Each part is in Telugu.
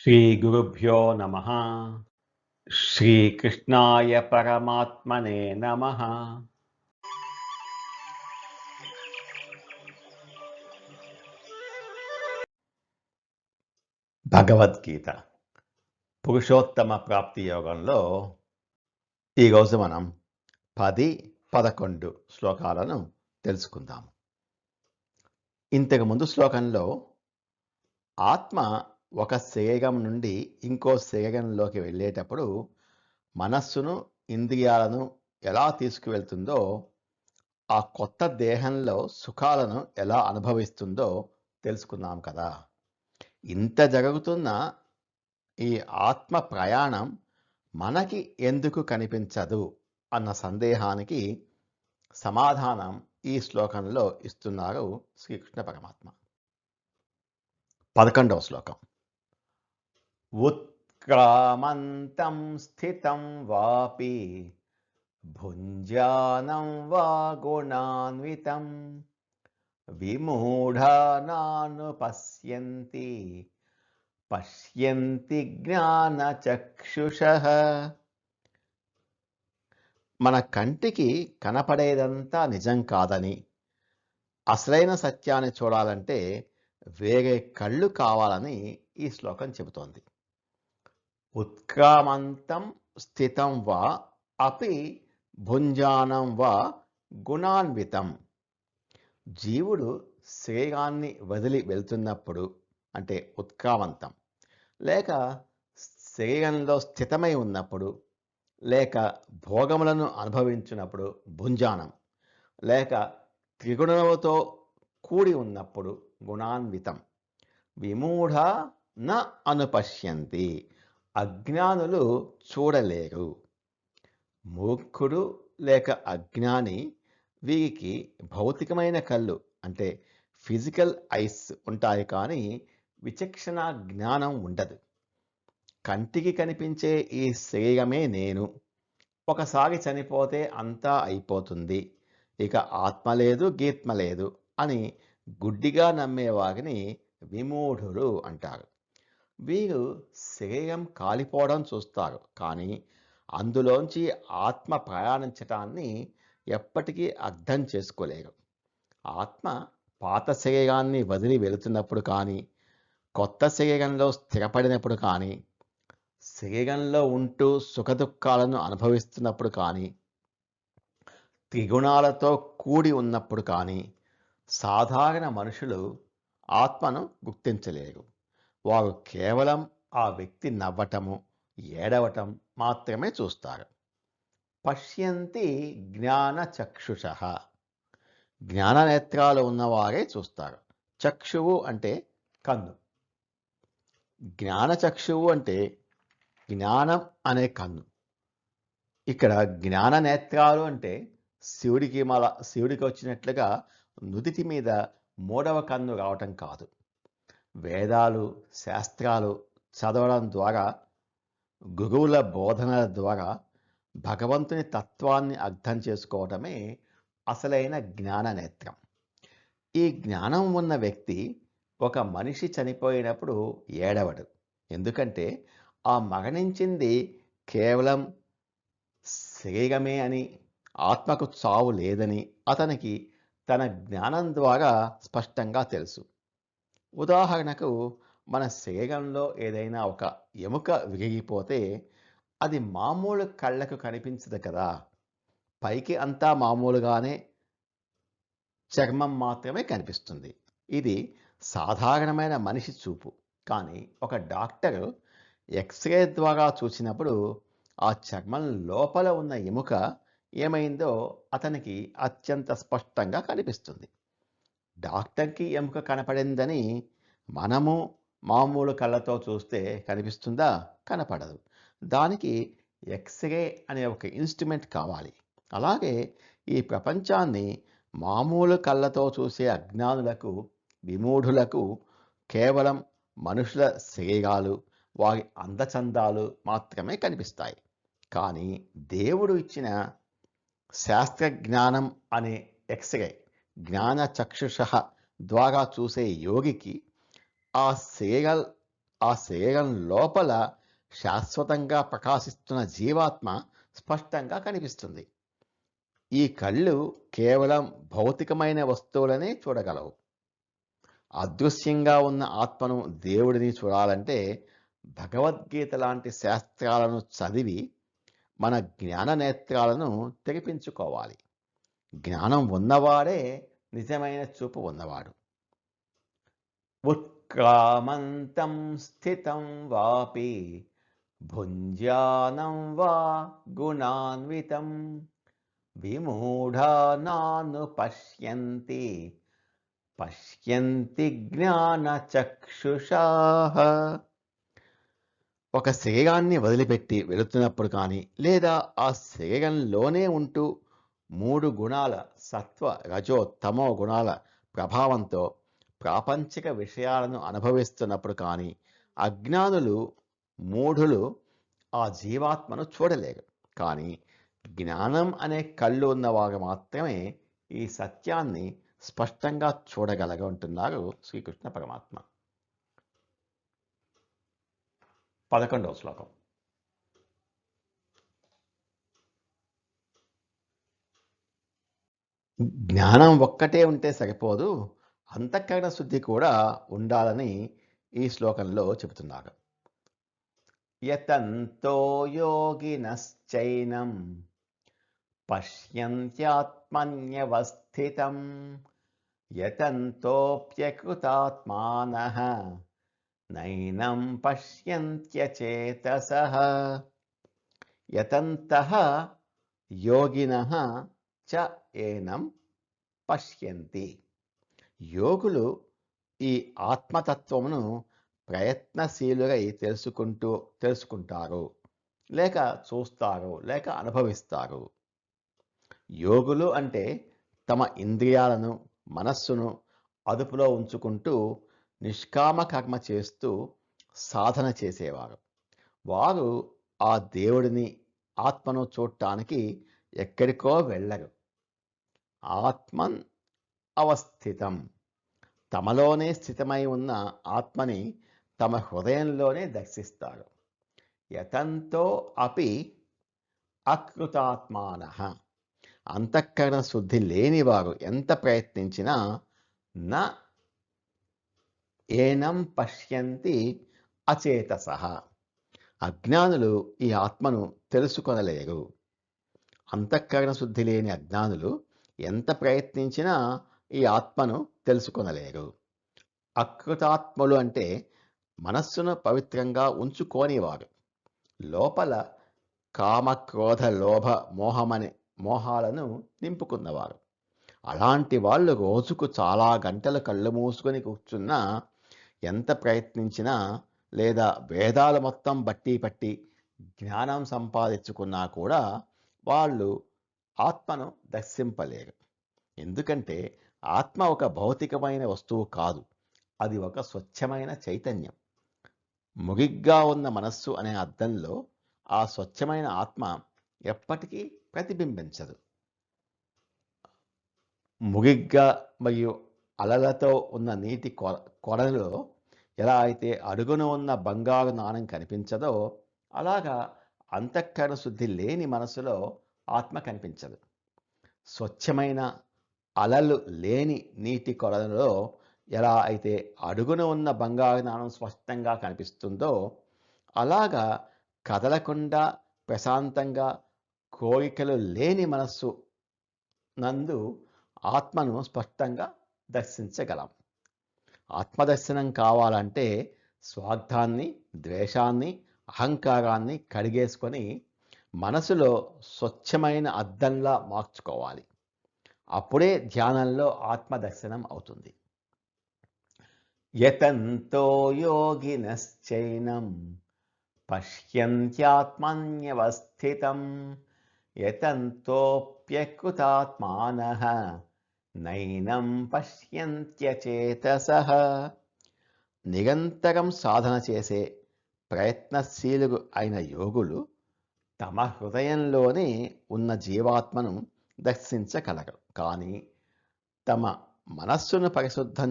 శ్రీగురుభ్యో నమః. శ్రీకృష్ణాయ పరమాత్మనే నమః. భగవద్గీత పురుషోత్తమ ప్రాప్తి యోగంలో ఈరోజు మనం 10-11 శ్లోకాలను తెలుసుకుందాము. ఇంతకుముందు శ్లోకంలో ఆత్మ ఒక శరీరం నుండి ఇంకో శరీరంలోకి వెళ్ళేటప్పుడు మనస్సును, ఇంద్రియాలను ఎలా తీసుకువెళ్తుందో, ఆ కొత్త దేహంలో సుఖాలను ఎలా అనుభవిస్తుందో తెలుసుకున్నాం కదా. ఇంత జరుగుతున్న ఈ ఆత్మ ప్రయాణం మనకి ఎందుకు కనిపించదు అన్న సందేహానికి సమాధానం ఈ శ్లోకంలో ఇస్తున్నారు శ్రీకృష్ణ పరమాత్మ. 11వ శ్లోకం. ఉత్క్రామంతం స్థితం వాపి భుంజానం వా గుణాన్వితం విమూఢానానుపశ్యంతి పశ్యంతి జ్ఞానచక్షుషః. మన కంటికి కనపడేదంతా నిజం కాదని, అసలైన సత్యాన్ని చూడాలంటే వేరే కళ్ళు కావాలని ఈ శ్లోకం చెబుతోంది. ఉత్క్రామంతం స్థితం వా అపి భుంజానం వా గుణాన్వితం. జీవుడు శరీరాన్ని వదిలి వెళ్తున్నప్పుడు అంటే ఉత్క్రామంతం, లేక శరీరంలో స్థితమై ఉన్నప్పుడు, లేక భోగములను అనుభవించినప్పుడు భుంజానం, లేక త్రిగుణములతో కూడి ఉన్నప్పుడు గుణాన్వితం. విమూఢ న అనుపశ్యంతి. అజ్ఞానులు చూడలేరు. మూర్ఖుడు లేక అజ్ఞాని వీరికి భౌతికమైన కళ్ళు అంటే ఫిజికల్ ఐస్ ఉంటాయి, కానీ విచక్షణ జ్ఞానం ఉండదు. కంటికి కనిపించే ఈ శరీరమే నేను, ఒకసారి చనిపోతే అంతా అయిపోతుంది, ఇక ఆత్మ లేదు గీత్మ లేదు అని గుడ్డిగా నమ్మేవారిని విమూఢుడు అంటారు. వీరు శరీరం కాలిపోవడం చూస్తారు, కానీ అందులోంచి ఆత్మ ప్రయాణించటాన్ని ఎప్పటికీ అర్థం చేసుకోలేరు. ఆత్మ పాత శరీరాన్ని వదిలి వెళుతున్నప్పుడు కానీ, కొత్త శరీరంలో స్థిరపడినప్పుడు కానీ, శరీరంలో ఉంటూ సుఖదుఖాలను అనుభవిస్తున్నప్పుడు కానీ, త్రిగుణాలతో కూడి ఉన్నప్పుడు కానీ సాధారణ మనుషులు ఆత్మను గుర్తించలేరు. వారు కేవలం ఆ వ్యక్తి నవ్వటము, ఏడవటం మాత్రమే చూస్తారు. పశ్యంతి జ్ఞానచక్షుషః. జ్ఞాననేత్రాలు ఉన్నవారే చూస్తారు. చక్షువు అంటే కన్ను. జ్ఞానచక్షువు అంటే జ్ఞానం అనే కన్ను. ఇక్కడ జ్ఞాననేత్రాలు అంటే శివుడికి వచ్చినట్లుగా నుదిటి మీద 3వ కన్ను రావటం కాదు. వేదాలు, శాస్త్రాలు చదవడం ద్వారా, గురువుల బోధనల ద్వారా భగవంతుని తత్వాన్ని అర్థం చేసుకోవటమే అసలైన జ్ఞాననేత్రం. ఈ జ్ఞానం ఉన్న వ్యక్తి ఒక మనిషి చనిపోయినప్పుడు ఏడవడు. ఎందుకంటే ఆ మరణించింది కేవలం శరీరమే అని, ఆత్మకు చావు లేదని అతనికి తన జ్ఞానం ద్వారా స్పష్టంగా తెలుసు. ఉదాహరణకు, మన శరీరంలో ఏదైనా ఒక ఎముక విరిగిపోతే అది మామూలు కళ్ళకు కనిపించదు కదా. పైకి అంతా మామూలుగానే చర్మం మాత్రమే కనిపిస్తుంది. ఇది సాధారణమైన మనిషి చూపు. కానీ ఒక డాక్టరు ఎక్స్రే ద్వారా చూసినప్పుడు ఆ చర్మం లోపల ఉన్న ఎముక ఏమైందో అతనికి అత్యంత స్పష్టంగా కనిపిస్తుంది. డాక్టర్కి ఎముక కనపడిందని మనము మామూలు కళ్ళతో చూస్తే కనిపిస్తుందా? కనపడదు. దానికి ఎక్స్రే అనే ఒక ఇన్స్ట్రుమెంట్ కావాలి. అలాగే ఈ ప్రపంచాన్ని మామూలు కళ్ళతో చూసే అజ్ఞానులకు, విమూఢులకు కేవలం మనుషుల శరీరాలు, వారి అందచందాలు మాత్రమే కనిపిస్తాయి. కానీ దేవుడు ఇచ్చిన శాస్త్రజ్ఞానం అనే ఎక్స్రే, జ్ఞానచక్షుష ద్వారా చూసే యోగికి ఆ శరీర ఆ శరీరం లోపల శాశ్వతంగా ప్రకాశిస్తున్న జీవాత్మ స్పష్టంగా కనిపిస్తుంది. ఈ కళ్ళు కేవలం భౌతికమైన వస్తువులనే చూడగలవు. అదృశ్యంగా ఉన్న ఆత్మను, దేవుడిని చూడాలంటే భగవద్గీత లాంటి శాస్త్రాలను చదివి మన జ్ఞాన నేత్రాలను తెరిపించుకోవాలి. జ్ఞానం ఉన్నవాడే నిజమైన చూపు ఉన్నవాడు. ఉత్క్రామంతం స్థితం వాపి భుంజానం వా గుణాన్వితం విమూఢానాను పశ్యంతి పశ్యంతి జ్ఞానచక్షుషా. ఒక శరీరాన్ని వదిలిపెట్టి వెళుతున్నప్పుడు కానీ, లేదా ఆ శరీరంలోనే ఉంటూ 3 గుణాల సత్వ, రజో, తమో గుణాల ప్రభావంతో ప్రాపంచిక విషయాలను అనుభవిస్తున్నప్పుడు కానీ, అజ్ఞానులు, మూఢులు ఆ జీవాత్మను చూడలేరు. కానీ జ్ఞానం అనే కళ్ళు ఉన్నవారు మాత్రమే ఈ సత్యాన్ని స్పష్టంగా చూడగలగంటున్నారు శ్రీకృష్ణ పరమాత్మ. 11వ శ్లోకం. జ్ఞానం ఒక్కటే ఉంటే సరిపోదు, అంతఃకరణ శుద్ధి కూడా ఉండాలని ఈ శ్లోకంలో చెబుతున్నారు. యతంతో యోగినశ్చైనం పశ్యంత్యాత్మన్యవస్థితం యతంతోప్యకృతాత్మానః నైనం పశ్యంత్యచేతసః. యతంతః యోగినః చ ఏనం పశ్యంతి. యోగులు ఈ ఆత్మతత్వమును ప్రయత్నశీలుగై తెలుసుకుంటారు, లేక చూస్తారు, లేక అనుభవిస్తారు. యోగులు అంటే తమ ఇంద్రియాలను, మనస్సును అదుపులో ఉంచుకుంటూ నిష్కామ కర్మ చేస్తూ సాధన చేసేవారు. వారు ఆ దేవుడిని, ఆత్మను చూడటానికి ఎక్కడికో వెళ్ళరు. ఆత్మన్ అవస్థితం, తమలోనే స్థితమై ఉన్న ఆత్మని తమ హృదయంలోనే దర్శిస్తారు. యతంతో అపి అకృతాత్మానః, అంతఃకరణ శుద్ధి లేనివారు ఎంత ప్రయత్నించినా న ఏనం పశ్యంతి అచేతసః, అజ్ఞానులు ఈ ఆత్మను తెలుసుకొనలేరు. అంతఃకరణ శుద్ధి లేని అజ్ఞానులు ఎంత ప్రయత్నించినా ఈ ఆత్మను తెలుసుకొనలేరు. అకృతాత్ములు అంటే మనస్సును పవిత్రంగా ఉంచుకోనివారు, లోపల కామ, క్రోధ, లోభ, మోహాలను నింపుకున్నవారు. అలాంటి వాళ్ళు రోజుకు చాలా గంటలు కళ్ళు మూసుకొని కూర్చున్నా, ఎంత ప్రయత్నించినా, లేదా వేదాలు మొత్తం బట్టి పట్టి జ్ఞానం సంపాదించుకున్నా కూడా వాళ్ళు ఆత్మను దర్శింపలేరు. ఎందుకంటే ఆత్మ ఒక భౌతికమైన వస్తువు కాదు, అది ఒక స్వచ్ఛమైన చైతన్యం. ముగిగ్గా ఉన్న మనస్సు అనే అర్థంలో ఆ స్వచ్ఛమైన ఆత్మ ఎప్పటికీ ప్రతిబింబించదు. ముగిగ్గా మరియు అలలతో ఉన్న నీటి కొడలో ఎలా అయితే అడుగున ఉన్న బంగారు నాణం కనిపించదో, అలాగా అంతఃకరణ శుద్ధి లేని మనసులో ఆత్మ కనిపించదు. స్వచ్ఛమైన అలలు లేని నీటి కొడలో ఎలా అయితే అడుగున ఉన్న బంగారు నాణం స్పష్టంగా కనిపిస్తుందో, అలాగా కదలకుండా ప్రశాంతంగా కోరికలు లేని మనస్సు నందు ఆత్మను స్పష్టంగా దర్శించగలం. ఆత్మదర్శనం కావాలంటే స్వార్థాన్ని, ద్వేషాన్ని, అహంకారాన్ని కడిగేసుకొని మనసులో స్వచ్ఛమైన అద్దంలా మార్చుకోవాలి. అప్పుడే ధ్యానంలో ఆత్మదర్శనం అవుతుంది. యతంతో యోగినశ్చైనం పశ్యంత్యాత్మన్యవస్థితం యతంతోప్యకృతాత్మానః నైనం పశ్యంత్యచేతసః. నిరంతరం సాధన చేసే ప్రయత్నశీలు అయిన యోగులు తమ హృదయంలోనే ఉన్న జీవాత్మను దర్శించగలరు. కానీ తమ మనస్సును పరిశుద్ధం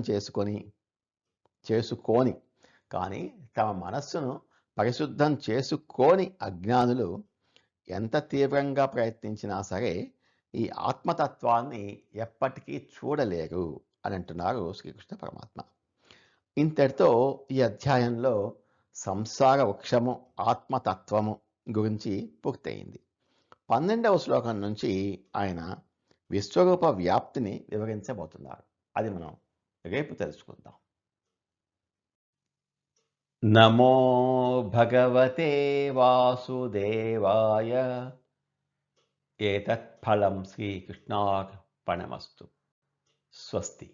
చేసుకొని కానీ తమ మనస్సును పరిశుద్ధం చేసుకోని అజ్ఞానులు ఎంత తీవ్రంగా ప్రయత్నించినా సరే ఈ ఆత్మతత్వాన్ని ఎప్పటికీ చూడలేరు అని అంటున్నారు శ్రీకృష్ణ పరమాత్మ. ఇంతటితో ఈ అధ్యాయంలో సంసార వృక్షము ఆత్మతత్వము గురించి పూర్తయింది. 12వ శ్లోకం నుంచి ఆయన విశ్వరూప వ్యాప్తిని వివరించబోతున్నారు. అది మనం రేపు తెలుసుకుందాం. నమో భగవతే వాసుదేవాయ. ఏతత్ ఫలం శ్రీకృష్ణార్పణమస్తు. స్వస్తి.